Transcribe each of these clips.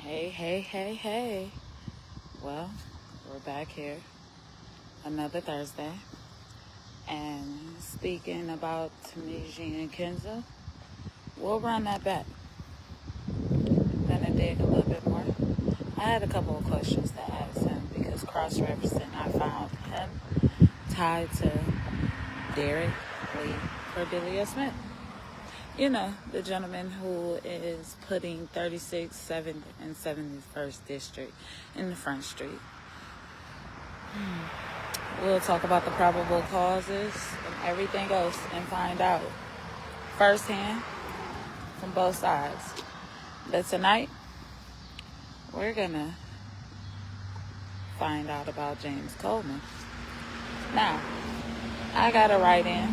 Hey, hey, hey, hey. Well, we're back here another Thursday. And speaking about Tamiji and Kenzo, we'll run that back. I'm going to dig a little bit more. I had a couple of questions to ask him because cross-referencing, I found him tied to Derek Lee Cordelia Smith. You know, the gentleman who is putting 36th, 7th, and 71st District in the Front Street. We'll talk about the probable causes and everything else and find out firsthand from both sides. But tonight, we're going to find out about James Coleman. Now, I got a write-in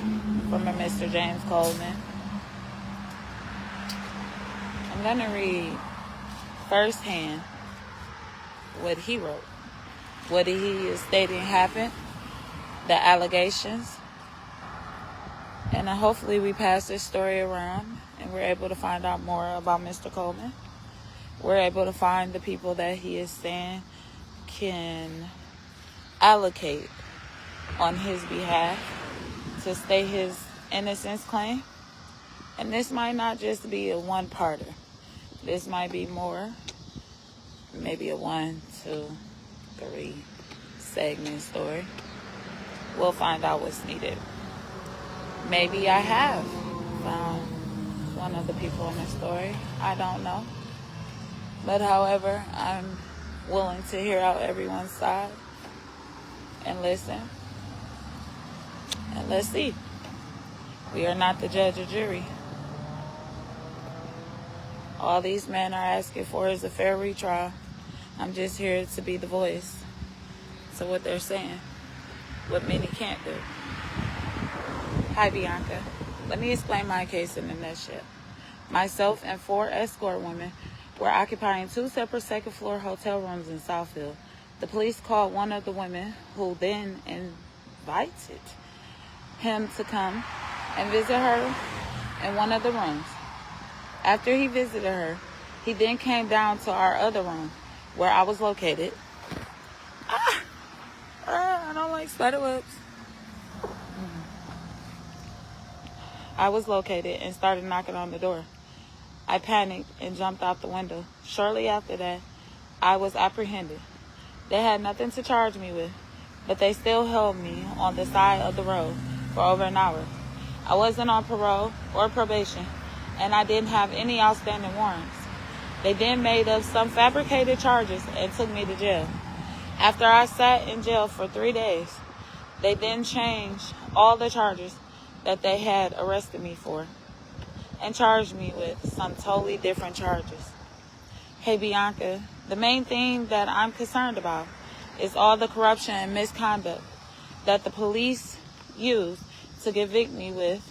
from a Mr. James Coleman. I'm going to read firsthand what he wrote, what he is stating happened, the allegations, and hopefully we pass this story around and we're able to find out more about Mr. Coleman. We're able to find the people that he is saying can allocate on his behalf to state his innocence claim. And this might not just be a one-parter. This might be more, maybe a 1, 2, 3 segment story. We'll find out what's needed. Maybe I have found one of the people in the story. I don't know. But however, I'm willing to hear out everyone's side and listen. And let's see. We are not the judge or jury. All these men are asking for is a fair retrial. I'm just here to be the voice to what they're saying, what many can't do. Hi, Bianca. Let me explain my case in a nutshell. Myself and 4 escort women were occupying 2 separate second-floor hotel rooms in Southfield. The police called one of the women, who then invited him to come and visit her in one of the rooms. After he visited her, he then came down to our other room where I was located. I don't like spider webs. I was located and started knocking on the door. I panicked and jumped out the window. Shortly after that, I was apprehended. They had nothing to charge me with, but they still held me on the side of the road for over an hour. I wasn't on parole or probation, and I didn't have any outstanding warrants. They then made up some fabricated charges and took me to jail. After I sat in jail for 3 days, they then changed all the charges that they had arrested me for and charged me with some totally different charges. Hey, Bianca, the main thing that I'm concerned about is all the corruption and misconduct that the police used to convict me with,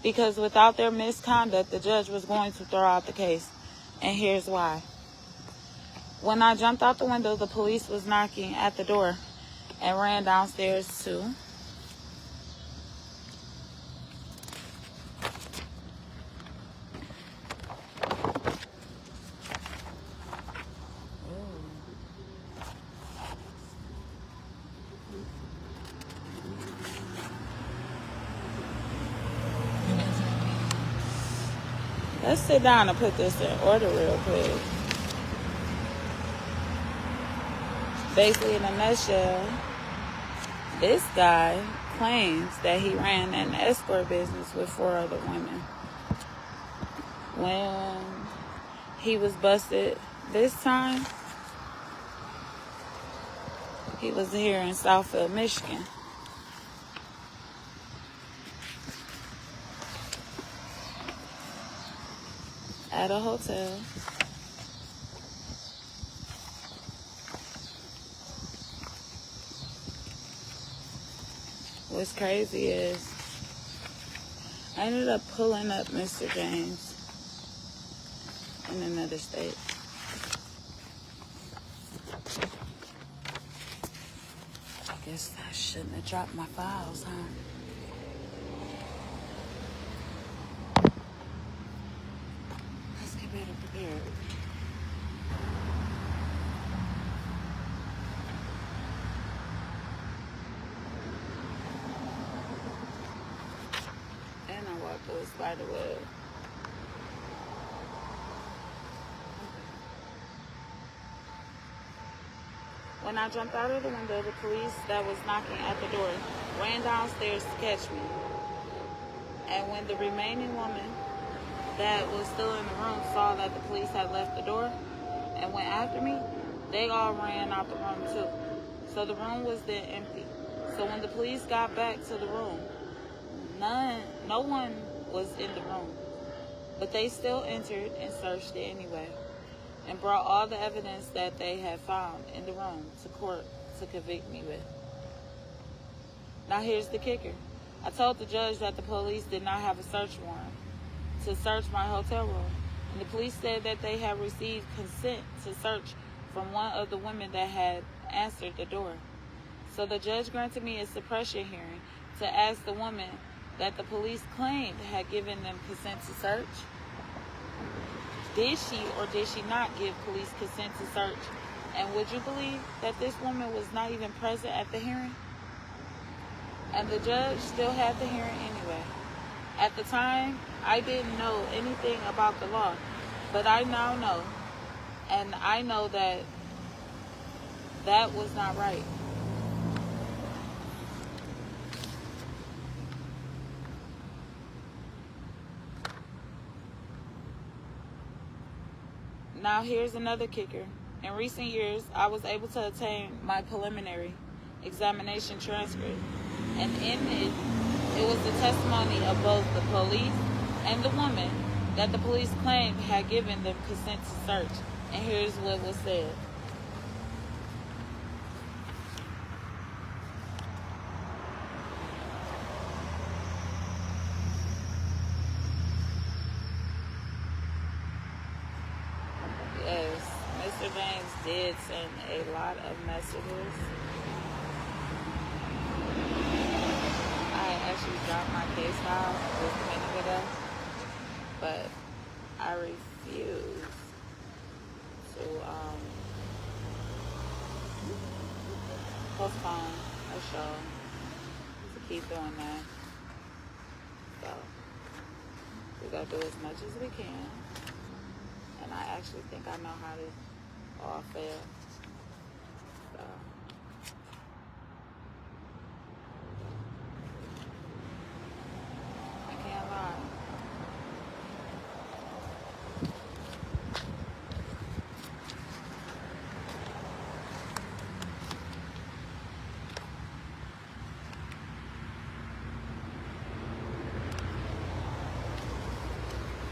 because without their misconduct, the judge was going to throw out the case. And here's why. When I jumped out the window, the police was knocking at the door and ran downstairs too. Let's sit down and put this in order real quick. Basically, in a nutshell, this guy claims that he ran an escort business with 4 other women. When he was busted this time, he was here in Southfield, Michigan. At a hotel. What's crazy is I ended up pulling up Mr. James in another state. I guess I shouldn't have dropped my files, huh? Let's get better prepared. out the spider web. When I jumped out of the window, the police that was knocking at the door ran downstairs to catch me. And when the remaining woman that was still in the room saw that the police had left the door and went after me, they all ran out the room too. So the room was then empty. So when the police got back to the room, no one was in the room. But they still entered and searched it anyway, and brought all the evidence that they had found in the room to court to convict me with. Now here's the kicker. I told the judge that the police did not have a search warrant to search my hotel room, and the police said that they had received consent to search from one of the women that had answered the door. So the judge granted me a suppression hearing to ask the woman that the police claimed had given them consent to search, did she or did she not give police consent to search? And would you believe that this woman was not even present at the hearing? And the judge still had the hearing anyway. At the time, I didn't know anything about the law, but I now know, and I know that that was not right. Now here's another kicker. In recent years, I was able to obtain my preliminary examination transcript, and in it was the testimony of both the police and the woman that the police claimed had given them consent to search. And here's what was said. Yes, Mr. James did send a lot of messages. I actually dropped my case file just a minute ago, but I refuse to postpone a show to keep doing that. So we're gonna do as much as we can, and I actually think I know how this all fails. So I can't lie.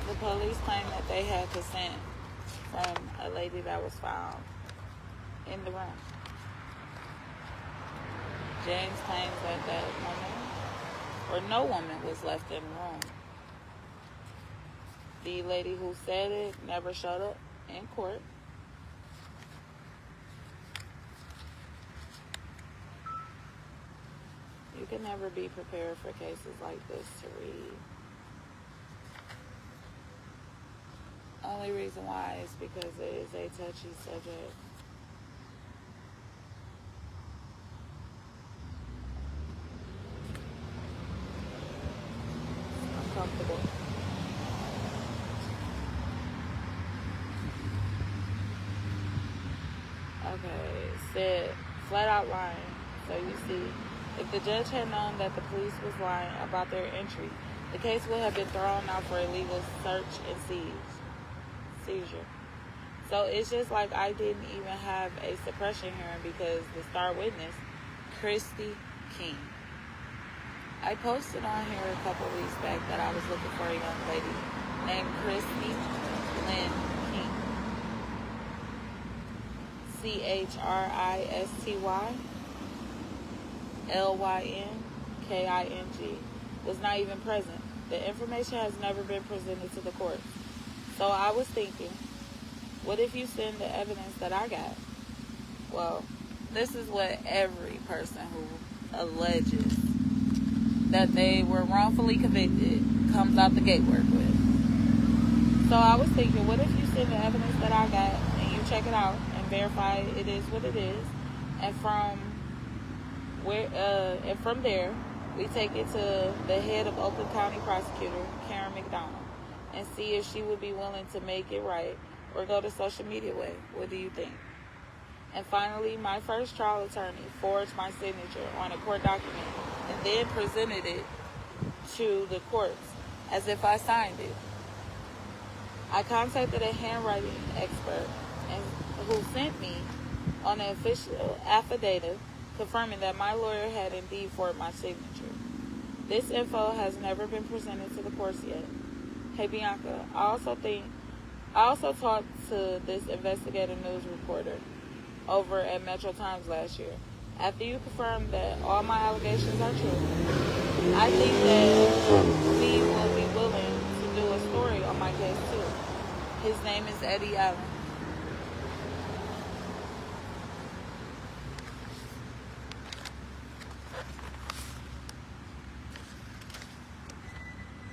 The police claim that they had consent from a lady that was found in the room. James claims that that woman, or no woman, was left in the room. The lady who said it never showed up in court. You can never be prepared for cases like this to read. Only reason why is because it is a touchy subject. Uncomfortable. Okay, it said flat out lying. So you see, if the judge had known that the police was lying about their entry, the case would have been thrown out for illegal search and seizure. So it's just like I didn't even have a suppression hearing because the star witness, Christy King. I posted on here a couple weeks back that I was looking for a young lady named Christy Lynn King. CHRISTY was not even present. The information has never been presented to the court. So I was thinking, what if you send the evidence that I got? Well, this is what every person who alleges that they were wrongfully convicted comes out the gatework with. So I was thinking, what if you send the evidence that I got and you check it out and verify it is what it is, and from there We take it to the head of Oakland County Prosecutor, Karen McDonald, and see if she would be willing to make it right or go the social media way. What do you think? And finally, my first trial attorney forged my signature on a court document and then presented it to the courts as if I signed it. I contacted a handwriting expert who sent me on an official affidavit confirming that my lawyer had indeed forged my signature. This info has never been presented to the courts yet. Hey Bianca, I also talked to this investigative news reporter over at Metro Times last year. After you confirmed that all my allegations are true, I think that we will be willing to do a story on my case too. His name is Eddie Allen.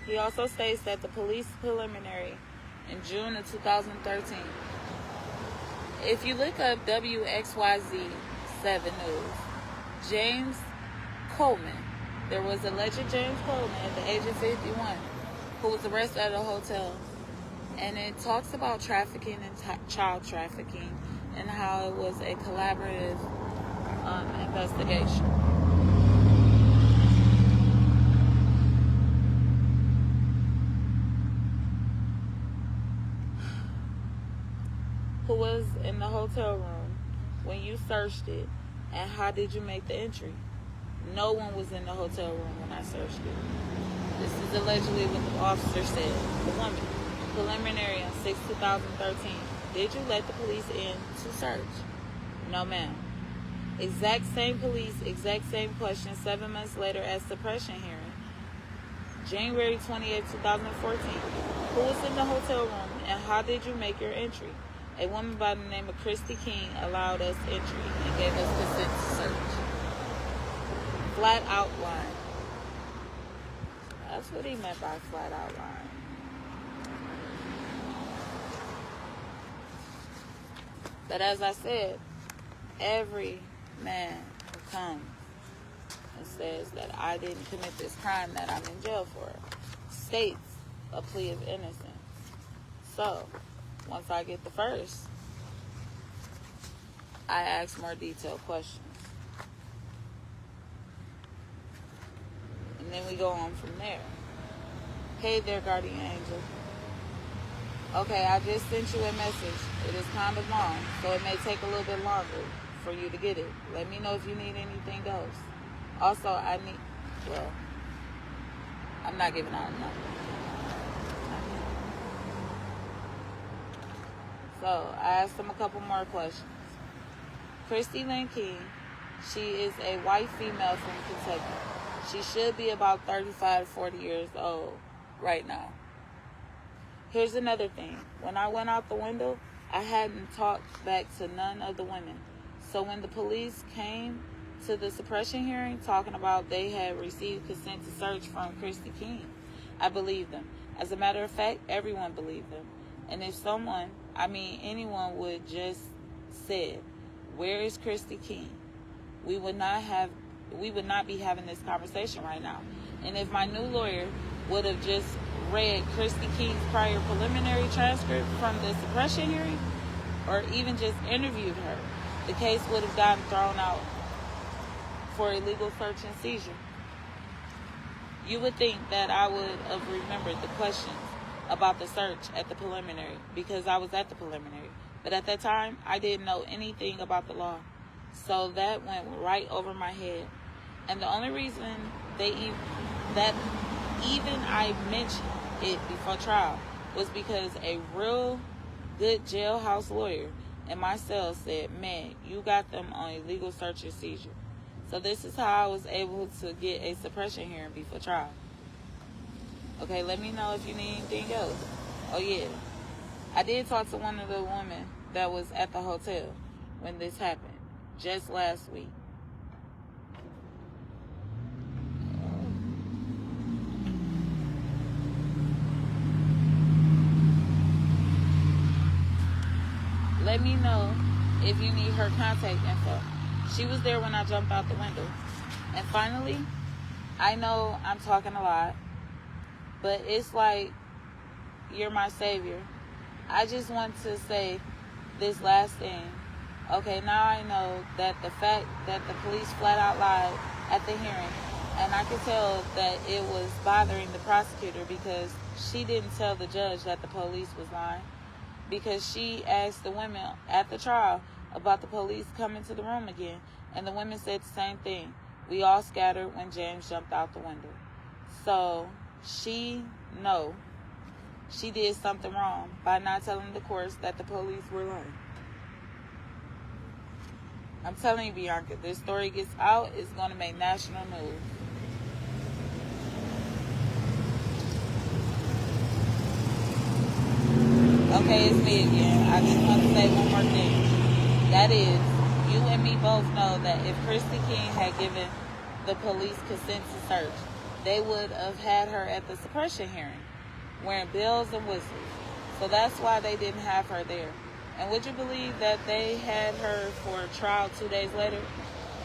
He also states that the police preliminary in June of 2013. If you look up WXYZ 7 News, James Coleman, there was alleged James Coleman at the age of 51 who was arrested at a hotel. And it talks about trafficking and child trafficking and how it was a collaborative investigation. Who was in the hotel room when you searched it, and how did you make the entry? No one was in the hotel room when I searched it. This is allegedly what the officer said. The woman. Preliminary on 6/2013. Did you let the police in to search? No, ma'am. Exact same police, exact same question 7 months later at suppression hearing. January 28, 2014. Who was in the hotel room and how did you make your entry? A woman by the name of Christy King allowed us entry and gave us consent to search. Flat outline. That's what he meant by flat outline. But as I said, every man who comes and says that I didn't commit this crime that I'm in jail for states a plea of innocence. So, once I get the first, I ask more detailed questions. And then we go on from there. Hey there, guardian angel. Okay, I just sent you a message. It is kind of long, so it may take a little bit longer for you to get it. Let me know if you need anything else. Also, I'm not giving out a number. So, I asked him a couple more questions. Christy Lynn King, she is a white female from Kentucky. She should be about 35 to 40 years old right now. Here's another thing. When I went out the window, I hadn't talked back to none of the women. So when the police came to the suppression hearing talking about they had received consent to search from Christy King, I believed them. As a matter of fact, everyone believed them. And if anyone would just said, where is Christy King? We would not be having this conversation right now. And if my new lawyer would have just read Christy King's prior preliminary transcript from the suppression hearing, or even just interviewed her, the case would have gotten thrown out for illegal search and seizure. You would think that I would have remembered the questions about the search at the preliminary because I was at the preliminary. But at that time, I didn't know anything about the law. So that went right over my head. And the only reason I mentioned it before trial was because a real good jailhouse lawyer in my cell said, man, you got them on illegal search and seizure. So this is how I was able to get a suppression hearing before trial. Okay, let me know if you need anything else. Oh yeah, I did talk to one of the women that was at the hotel when this happened, just last week. Let me know if you need her contact info. She was there when I jumped out the window. And finally, I know I'm talking a lot, but it's like you're my savior. I just want to say this last thing. Okay, now I know that the fact that the police flat out lied at the hearing, and I could tell that it was bothering the prosecutor because she didn't tell the judge that the police was lying, because she asked the women at the trial about the police coming to the room again, and the women said the same thing. We all scattered when James jumped out the window. So she did something wrong by not telling the courts that the police were lying. I'm telling you, Bianca, this story gets out, it's going to make national news. Okay, it's me again. I just want to say one more thing. That is, you and me both know that if Christy King had given the police consent to search, they would have had her at the suppression hearing, wearing bells and whistles. So that's why they didn't have her there. And would you believe that they had her for a trial 2 days later?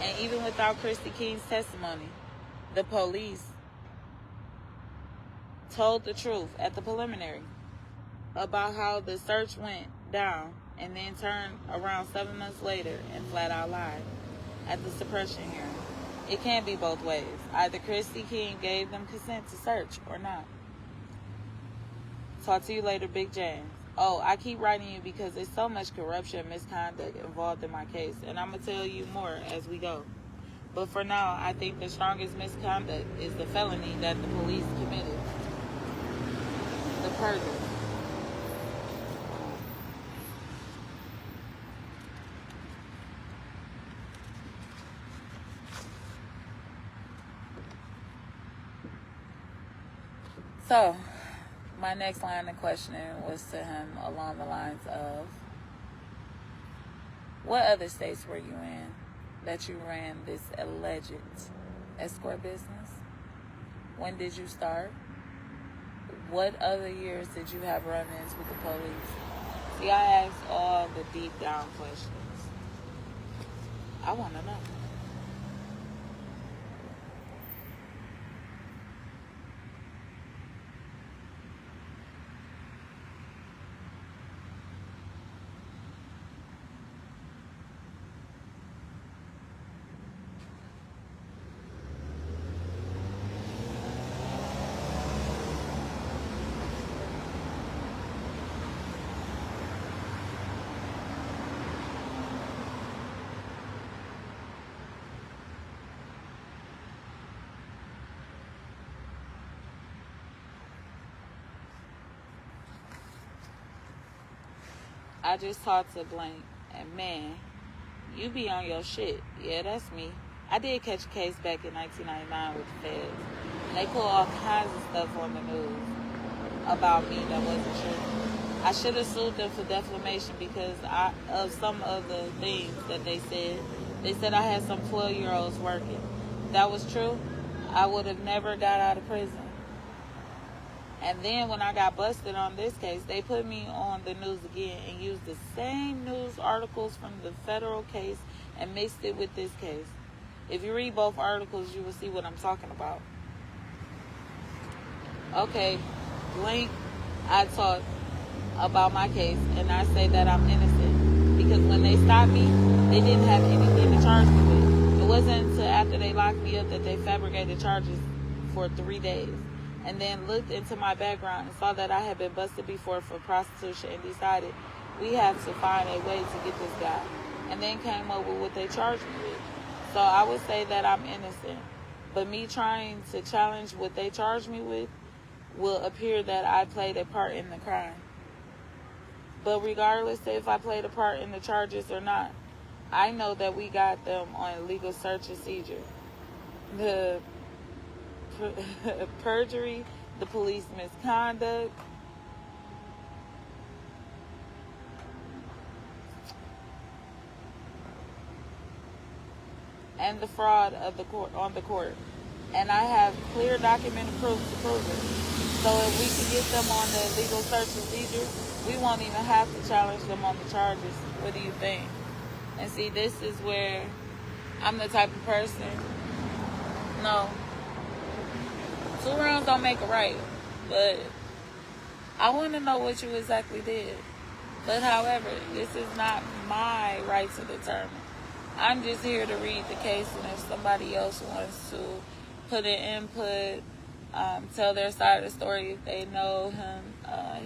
And even without Christy King's testimony, the police told the truth at the preliminary about how the search went down, and then turned around 7 months later and flat out lied at the suppression hearing. It can't be both ways. Either Christy King gave them consent to search or not. Talk to you later, Big James. Oh, I keep writing you because there's so much corruption and misconduct involved in my case, and I'm going to tell you more as we go. But for now, I think the strongest misconduct is the felony that the police committed. The perjury. So, my next line of questioning was to him along the lines of, what other states were you in that you ran this alleged escort business? When did you start? What other years did you have run-ins with the police? See, I asked all the deep down questions. I want to know. I just talked to Blank, and man, you be on your shit. Yeah, that's me. I did catch a case back in 1999 with the feds. And they pull all kinds of stuff on the news about me that wasn't true. I should have sued them for defamation because of some of the things that they said. They said I had some 12-year-olds working. If that was true, I would have never got out of prison. And then when I got busted on this case, they put me on the news again and used the same news articles from the federal case and mixed it with this case. If you read both articles, you will see what I'm talking about. Okay, Blink, I talk about my case, and I say that I'm innocent. Because when they stopped me, they didn't have anything to charge me with. It wasn't until after they locked me up that they fabricated charges for 3 days. And then looked into my background and saw that I had been busted before for prostitution and decided we have to find a way to get this guy. And then came up with what they charged me with. So I would say that I'm innocent. But me trying to challenge what they charged me with will appear that I played a part in the crime. But regardless if I played a part in the charges or not, I know that we got them on illegal search and seizure. The perjury, the police misconduct, and the fraud of the court on the court. And I have clear documented proof to prove it. So if we can get them on the illegal search and seizure, we won't even have to challenge them on the charges. What do you think? And see, this is where I'm the type of person. No. 2 wrongs don't make a right. But I want to know what you exactly did. But however, this is not my right to determine. I'm just here to read the case, and if somebody else wants to put an input, tell their side of the story, if they know him,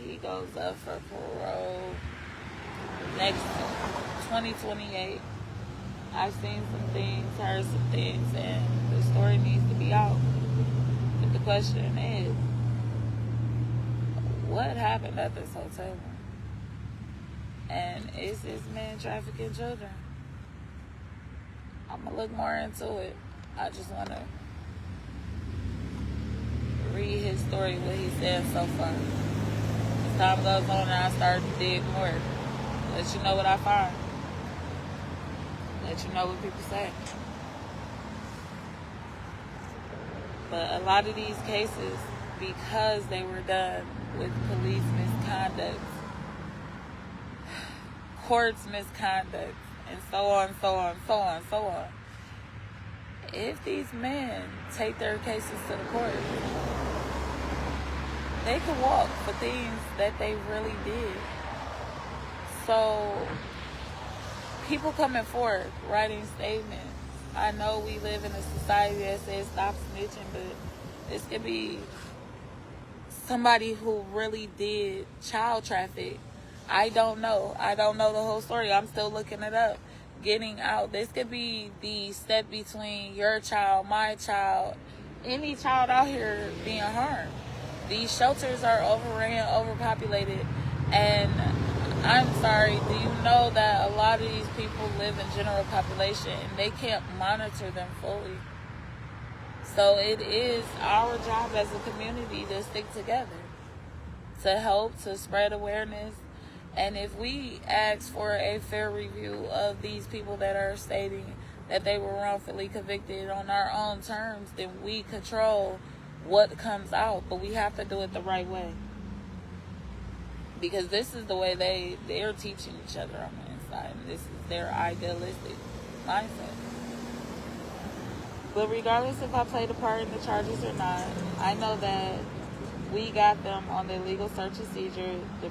he goes up for parole next 2028. I've seen some things, heard some things, and the story needs to be out. But the question is, what happened at this hotel room? And is this man trafficking children? I'm going to look more into it. I just want to read his story, what he said so far. As time goes on and I start to dig more, let you know what I find. Let you know what people say. But a lot of these cases, because they were done with police misconduct, courts misconduct, and so on, so on, so on, so on. If these men take their cases to the court, they could walk for things that they really did. So, people coming forth, writing statements. I know we live in a society that says stop snitching, but this could be somebody who really did child traffic. I don't know. I don't know the whole story. I'm still looking it up. Getting out. This could be the step between your child, my child, any child out here being harmed. These shelters are overran, overpopulated, and I'm sorry, do you know that a lot of these people live in general population and they can't monitor them fully? So it is our job as a community to stick together, to help, to spread awareness. And if we ask for a fair review of these people that are stating that they were wrongfully convicted on our own terms, then we control what comes out. But we have to do it the right way. Because this is the way they're teaching each other on the inside. And this is their idealistic mindset. But regardless if I played a part in the charges or not, I know that we got them on the illegal search and seizure, the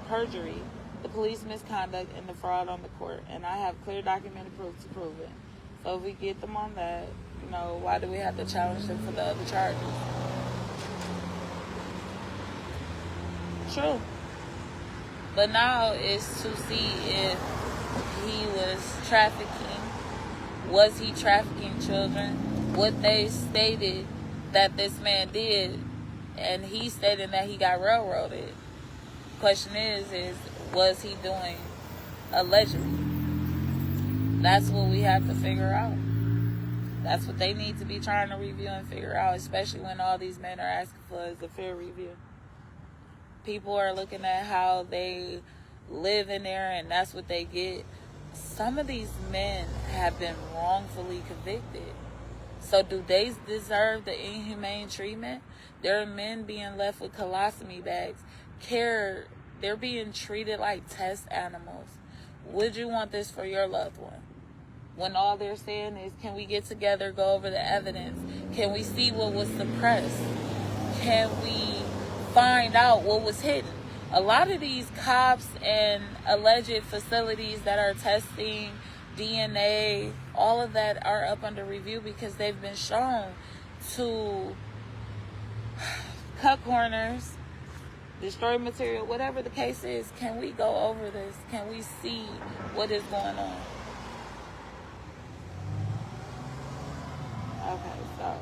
perjury, the police misconduct, and the fraud on the court. And I have clear documented proof to prove it. So if we get them on that, why do we have to challenge them for the other charges? True. But now it's to see if he was trafficking. Was he trafficking children? What they stated that this man did, and he stated that he got railroaded. Question is was he doing allegedly? That's what we have to figure out. That's what they need to be trying to review and figure out, especially when all these men are asking for is a fair review. People are looking at how they live in there and that's what they get. Some of these men have been wrongfully convicted. So do they deserve the inhumane treatment? There are men being left with colostomy bags. They're being treated like test animals. Would you want this for your loved one? When all they're saying is, can we get together, go over the evidence? Can we see what was suppressed? Can we find out what was hidden? A lot of these cops and alleged facilities that are testing DNA, all of that are up under review because they've been shown to cut corners, destroy material, whatever the case is. Can we go over this? Can we see what is going on? Okay, so.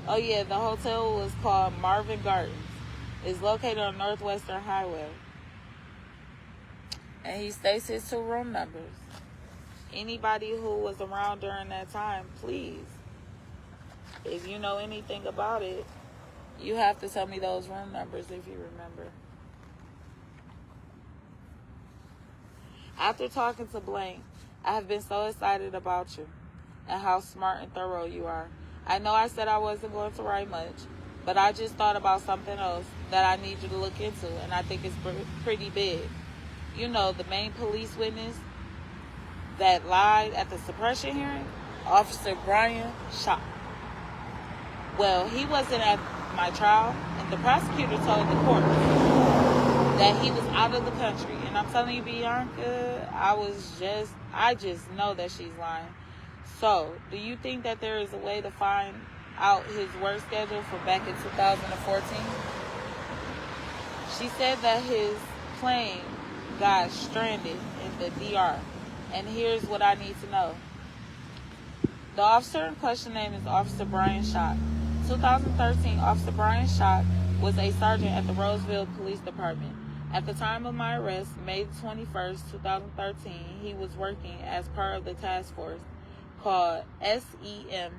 Oh yeah, the hotel was called Marvin Gardens. It's located on Northwestern Highway. And he states his 2 room numbers. Anybody who was around during that time, please, if you know anything about it, you have to tell me those room numbers if you remember. After talking to Blank, I have been so excited about you and how smart and thorough you are. I know I said I wasn't going to write much, but I just thought about something else that I need you to look into, and I think it's pretty big. The main police witness that lied at the suppression hearing, Officer Brian Shaw. Well, he wasn't at my trial, and the prosecutor told the court that he was out of the country. And I'm telling you, Bianca, I just know that she's lying. So, do you think that there is a way to find out his work schedule for back in 2014? She said that his plane got stranded in the DR. And here's what I need to know. The officer in question name is Officer Brian Schock. 2013, Officer Brian Schock was a sergeant at the Roseville Police Department. At the time of my arrest, May 21st, 2013, he was working as part of the task force called SEMCAC.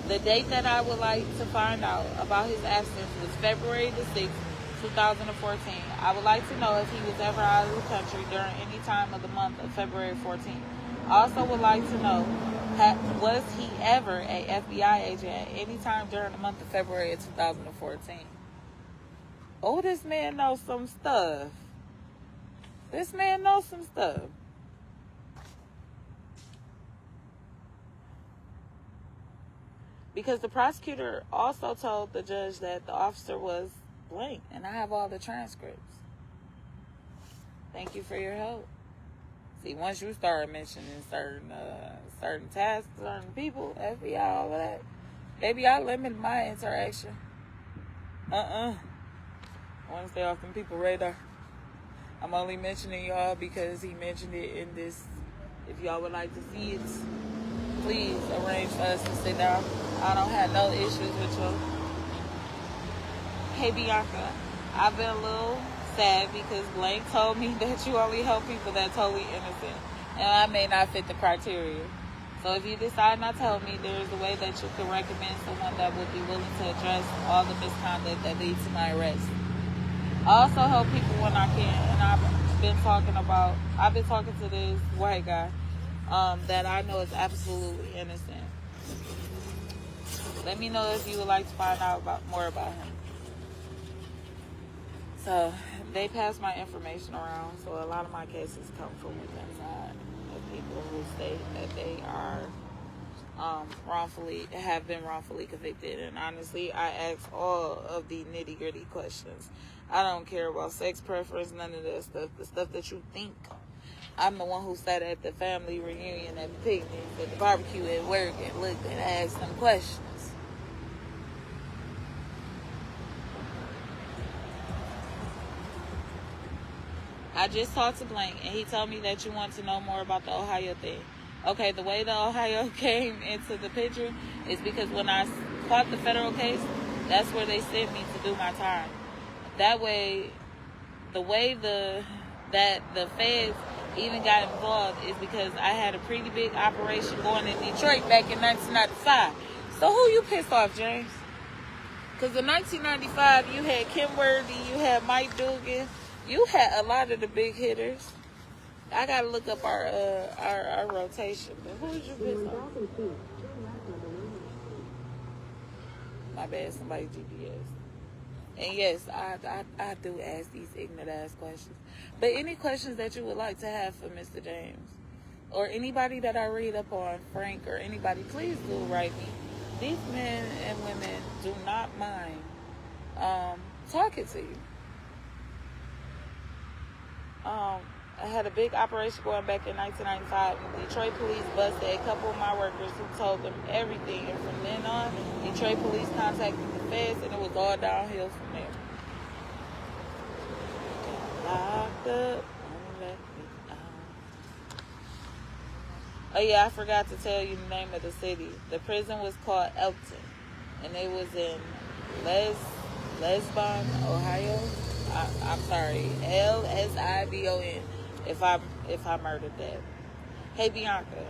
The date that I would like to find out about his absence was February the 6th, 2014. I would like to know if he was ever out of the country during any time of the month of February 14th. I also would like to know, was he ever a FBI agent at any time during the month of February of 2014? Oh, this man knows some stuff. This man knows some stuff. Because the prosecutor also told the judge that the officer was blank, and I have all the transcripts. Thank you for your help. See, once you start mentioning certain tasks, certain people, FBI, all of that, baby, I limit my interaction. I want to stay off them people radar. I'm only mentioning y'all because he mentioned it in this. If y'all would like to see it, please arrange for us to sit down. I don't have no issues with you. Hey, Bianca, I've been a little sad because Blank told me that you only help people that are totally innocent, and I may not fit the criteria. So if you decide not to help me, there's a way that you can recommend someone that would be willing to address all the misconduct that leads to my arrest. I also help people when I can, and I've been talking to this white guy that I know is absolutely innocent. Let me know if you would like to find out more about him. So they pass my information around, so a lot of my cases come from within side of people who state that they are have been wrongfully convicted. And honestly, I ask all of the nitty-gritty questions. I don't care about sex preference, none of that stuff. The stuff that you think. I'm the one who sat at the family reunion, at the picnic, at the barbecue, at work, and looked and asked them questions. I just talked to Blank, and he told me that you want to know more about the Ohio thing. Okay, the way the Ohio came into the picture is because when I fought the federal case, that's where they sent me to do my time. That way, the way that the feds even got involved is because I had a pretty big operation going in Detroit back in 1995. So who you pissed off, James? Because in 1995, you had Kim Worthy, you had Mike Dugan, you had a lot of the big hitters. I gotta look up our rotation. But who did you piss off? My bad, somebody's GPS. And yes, I do ask these ignorant ass questions. But any questions that you would like to have for Mr. James, or anybody that I read up on, Frank, or anybody, please do write me. These men and women do not mind talking to you. I had a big operation going back in 1995. Detroit police busted a couple of my workers who told them everything. And from then on, Detroit police contacted the feds, and it was all downhill from there. Locked up, don't let me out. Oh yeah, I forgot to tell you the name of the city. The prison was called Elkton, and it was in Lisbon, Ohio. I'm sorry, Lisbon. If I murdered that. Hey Bianca,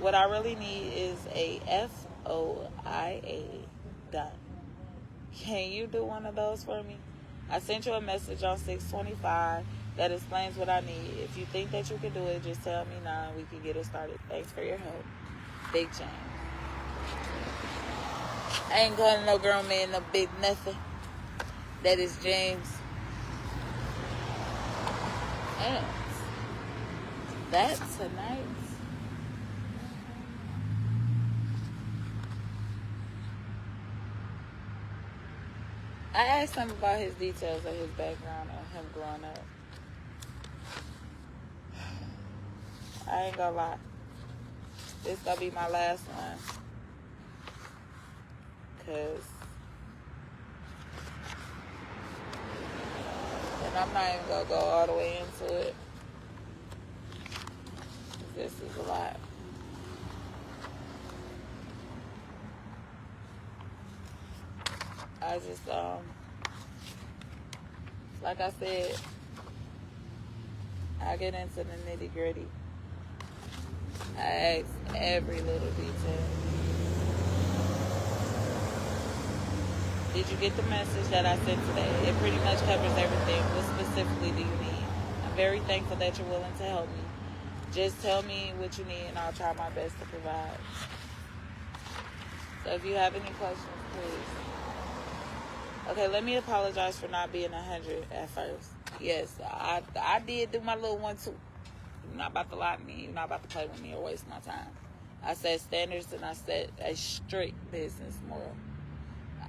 what I really need is a FOIA done. Can you do one of those for me? I sent you a message on 625 that explains what I need. If you think that you can do it, just tell me now and we can get it started. Thanks for your help. Big James. I ain't calling no grown man no big nothing. That is James. And that tonight I asked him about his details of his background and him growing up. I ain't gonna lie. This gonna be my last one. Cause, and I'm not even gonna go all the way into it. This is a lot. I just, like I said, I get into the nitty gritty. I ask every little detail. Did you get the message that I sent today? It pretty much covers everything. What specifically do you need? I'm very thankful that you're willing to help me. Just tell me what you need and I'll try my best to provide. So if you have any questions, please. Okay, let me apologize for not being 100 at first. Yes, I did do my little one too. You're not about to lie to me. You're not about to play with me or waste my time. I set standards and I set a strict business moral.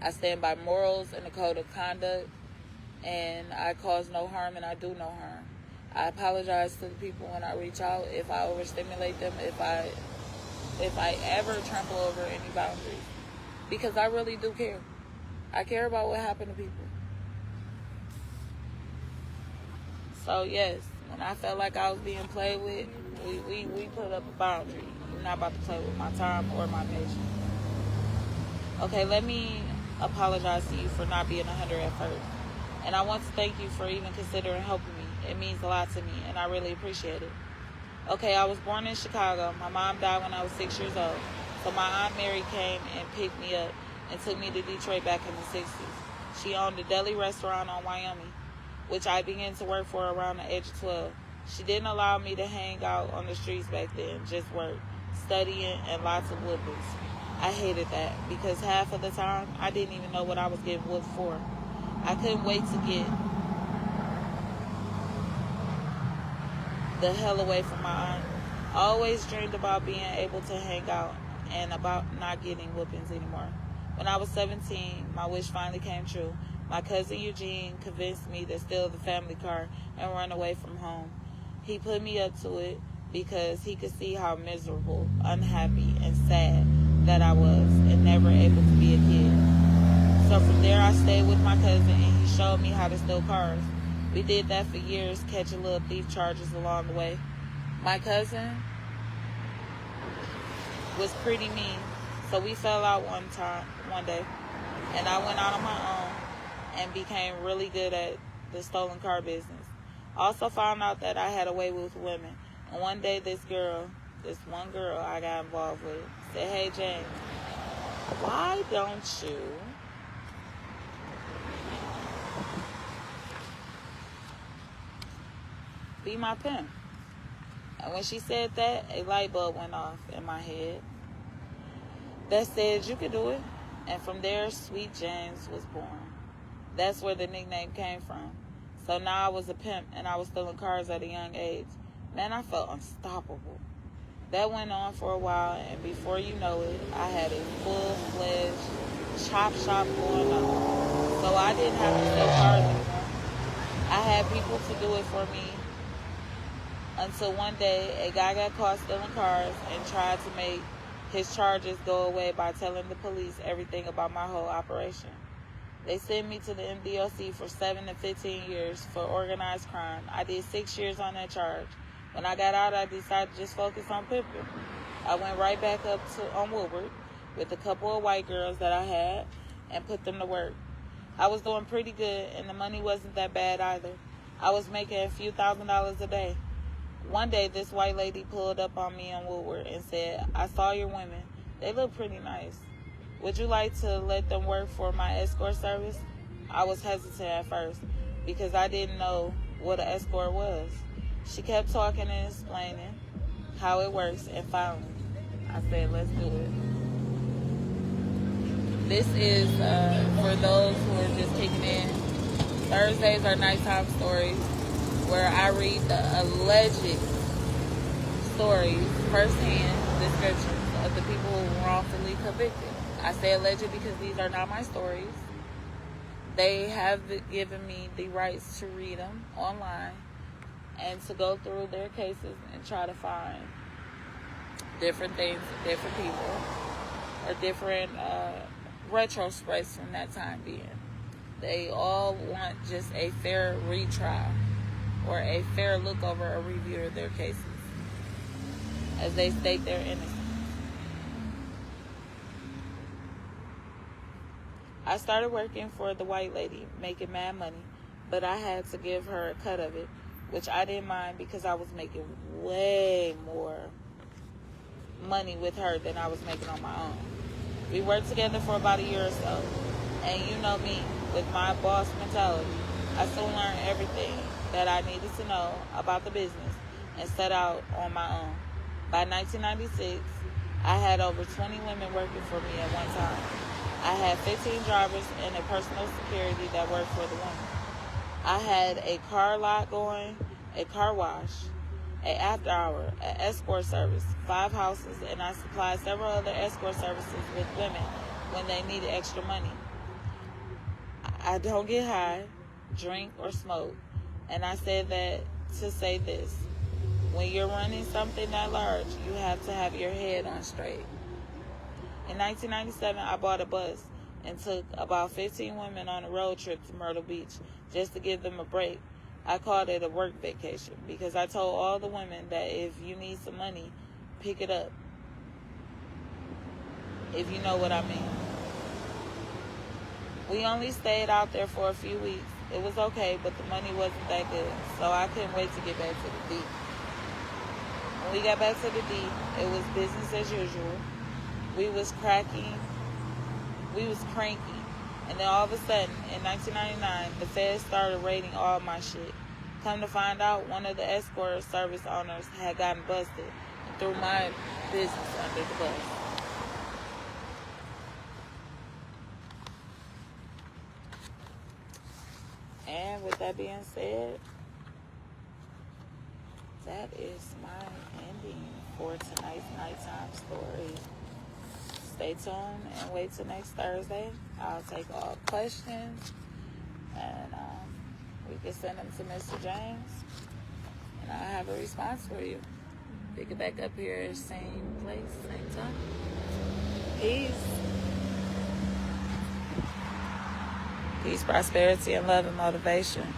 I stand by morals and the code of conduct, and I cause no harm and I do no harm. I apologize to the people when I reach out if I overstimulate them, if I ever trample over any boundaries, because I really do care. I care about what happened to people. So yes, when I felt like I was being played with, we put up a boundary. You're not about to play with my time or my patience. Okay, let me apologize to you for not being 100 at first. And I want to thank you for even considering helping me. It means a lot to me, and I really appreciate it. Okay, I was born in Chicago. My mom died when I was 6 years old. So my Aunt Mary came and picked me up and took me to Detroit back in the 60s. She owned a deli restaurant on Wyoming, which I began to work for around the age of 12. She didn't allow me to hang out on the streets back then, just work, studying, and lots of whoopings. I hated that because half of the time, I didn't even know what I was getting whooped for. I couldn't wait to get the hell away from my aunt. I always dreamed about being able to hang out and about not getting whoopings anymore. When I was 17, my wish finally came true. My cousin Eugene convinced me to steal the family car and run away from home. He put me up to it because he could see how miserable, unhappy, and sad that I was and never able to be a kid. So from there I stayed with my cousin and he showed me how to steal cars. We did that for years, catching little thief charges along the way. My cousin was pretty mean, so we fell out one day, and I went out on my own and became really good at the stolen car business. Also found out that I had a way with women. And one day this one girl I got involved with said, "Hey Jane, why don't you be my pimp?" And when she said that, a light bulb went off in my head that said you could do it. And from there, Sweet James was born. That's where the nickname came from. So now I was a pimp and I was stealing cars at a young age. Man, I felt unstoppable. That went on for a while, and before you know it, I had a full-fledged chop shop going on. So I didn't have to steal cars anymore. I had people to do it for me until one day a guy got caught stealing cars and tried to make his charges go away by telling the police everything about my whole operation. They sent me to the MDLC for 7 to 15 years for organized crime. I did 6 years on that charge. When I got out, I decided to just focus on pimping. I went right back up on Woodward with a couple of white girls that I had and put them to work. I was doing pretty good, and the money wasn't that bad either. I was making a few $1,000s a day. One day, this white lady pulled up on me in Woodward and said, "I saw your women. They look pretty nice. Would you like to let them work for my escort service?" I was hesitant at first because I didn't know what an escort was. She kept talking and explaining how it works, and finally, I said, "Let's do it." This is, for those who are just kicking in, Thursdays are nighttime stories where I read the alleged stories, firsthand descriptions of the people who were wrongfully convicted. I say alleged because these are not my stories. They have given me the rights to read them online and to go through their cases and try to find different things, different people, or different retrospects from that time being. They all want just a fair retrial or a fair look over or review of their cases as they state their innocence. I started working for the white lady, making mad money, but I had to give her a cut of it, which I didn't mind because I was making way more money with her than I was making on my own. We worked together for about a year or so, and you know me, with my boss mentality, I soon learned everything that I needed to know about the business and set out on my own. By 1996, I had over 20 women working for me at one time. I had 15 drivers and a personal security that worked for the women. I had a car lot going, a car wash, an after hour, an escort service, 5 houses, and I supplied several other escort services with women when they needed extra money. I don't get high, drink, or smoke, and I said that to say this. When you're running something that large, you have to have your head on straight. In 1997, I bought a bus and took about 15 women on a road trip to Myrtle Beach just to give them a break. I called it a work vacation because I told all the women that if you need some money, pick it up. If you know what I mean. We only stayed out there for a few weeks. It was okay, but the money wasn't that good, so I couldn't wait to get back to the D. When we got back to the D, it was business as usual. We was cranky, and then all of a sudden, in 1999, the feds started raiding all my shit. Come to find out, one of the escort service owners had gotten busted and threw my business under the bus. And with that being said, that is my ending for tonight's nighttime story. Stay tuned and wait till next Thursday. I'll take all questions and we can send them to Mr. James and I'll have a response for you. Pick it back up here, same place, same time. Peace. Peace, prosperity, and love and motivation.